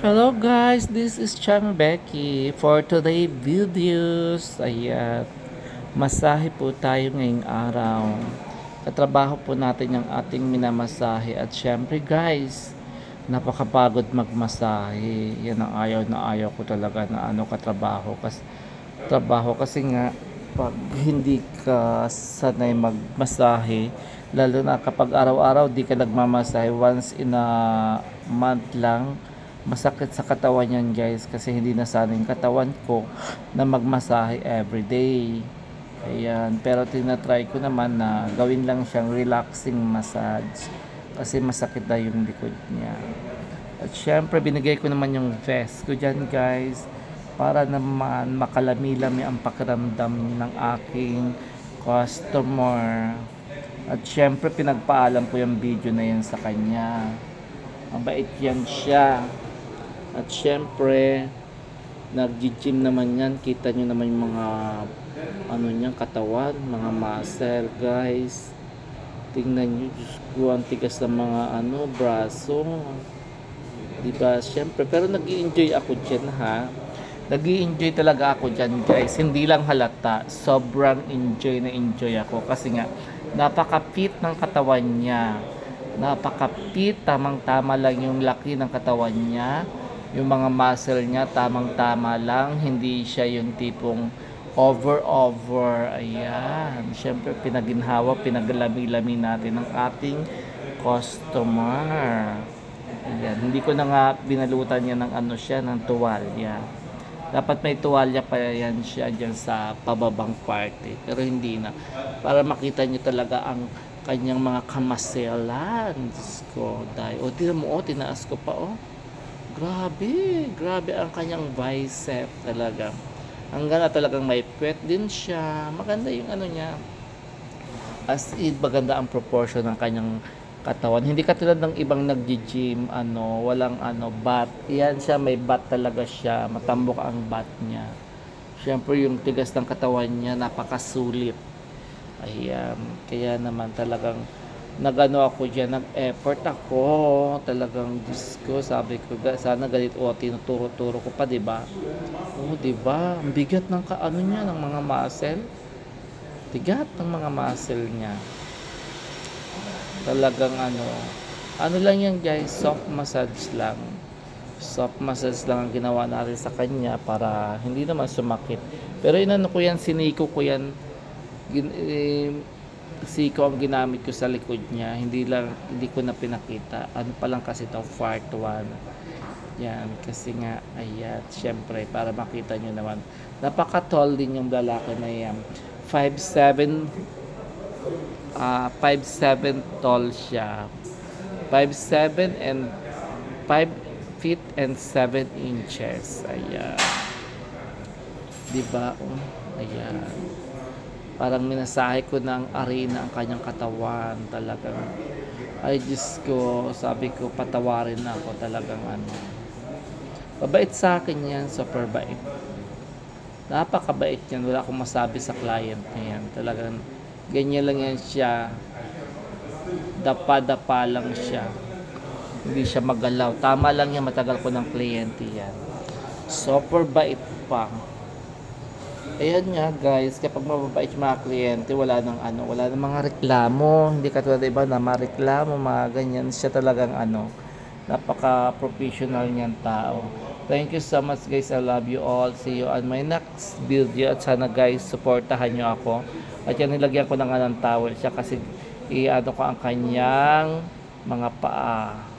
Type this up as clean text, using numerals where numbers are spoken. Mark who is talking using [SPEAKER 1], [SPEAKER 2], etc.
[SPEAKER 1] Hello guys, this is Chang Becky for today videos. Ayan, masahe po tayo ngayong araw. Katrabaho po natin yung ating minamasahe at syempre guys, napakapagod magmasahe. Yan ang ayaw na ayaw ko talaga na katrabaho kasi nga pag hindi ka sanay magmasahe, lalo na kapag araw-araw di ka nagmamasahe, once in a month lang, masakit sa katawan yan guys, kasi hindi na sanay yung katawan ko na magmasahe everyday. Ayan, pero tinatry ko naman na gawin lang siyang relaxing massage kasi masakit na yung likod niya. At syempre binigay ko naman yung vest ko dyan guys, para naman makalami-lami ang pakiramdam ng aking customer. At syempre pinagpaalam ko yung video na yan sa kanya. Mabait yan siya. At syempre nag-gym naman yan. Kita nyo naman yung mga niyang katawan, mga muscle guys. Tingnan nyo, Diyos ko, ang tigas ng mga braso. Diba? Syempre, pero nag-i-enjoy ako dyan ha. Nag-i-enjoy talaga ako dyan guys. Hindi lang halata. Sobrang enjoy na enjoy ako. Kasi nga, napaka-fit ng katawan niya. Napaka-fit. Tamang-tama lang yung laki ng katawan niya. Yung mga muscle niya, tamang-tama lang. Hindi siya yung tipong over. Ayan. Siyempre, pinaginhawa, pinaglami-lami natin ng ating customer. Ayan. Hindi ko na nga binalutan niya ng ng tuwalya. Dapat may tuwalya pa yan siya dyan sa pababang parte. Pero hindi na. Para makita nyo talaga ang kanyang mga kamaselan. Diyos ko. O, tignan mo, tinaas ko pa, Grabe ang kanyang bicep talaga. Hanggang na talagang may puwet din siya. Maganda yung niya. As in, maganda ang proportion ng kanyang katawan. Hindi katulad ng ibang nagji-gym, walang bat. Yan siya, may bat talaga siya. Matambok ang bat niya. Siyempre, yung tigas ng katawan niya, napakasulit. Ayan. Kaya naman talagang ako dyan, nag-effort ako. Talagang, Diyos ko, sabi ko, sana ganito, tinuturo-turo ko pa, diba? Diba? Ang bigat ng niya, ng mga muscle. Tigat ng mga muscle niya. Talagang lang yan guys, soft massage lang ang ginawa natin sa kanya para hindi naman sumakit. Pero ko yan, siniko ko yan, siko ang ginamit ko sa likod niya, hindi ko na pinakita. Pa lang kasi ito, part 1 yan, kasi nga ayan, syempre para makita nyo naman, napaka-tall din yung lalaki na yan. 5'7" 5'7" tall siya. 5'7" and 5 feet and 7 inches. Ayan. Diba? Ayan. Parang minasahe ko ng arena ang kanyang katawan. Talagang, ay Diyos ko, sabi ko, patawarin na ako talagang Mabait sa akin yan, super bait. Napakabait yan. Wala akong masabi sa client niya yan. Talagang, ganyan lang yan siya. Dapa-dapa lang siya. Hindi siya magalaw. Tama lang yan, matagal ko ng kliyente yan. Super bait pa. Ayan nga guys, kapag mababait yung mga kliyente, wala nang mga reklamo. Hindi katulad iba na mareklamo, mga ganyan. Siya talagang napaka-professional niyan tao. Thank you so much guys. I love you all. See you on my next video. At sana guys, supportahan nyo ako. At yan, nilagyan ko ng towel siya kasi ko ang kanyang mga paa.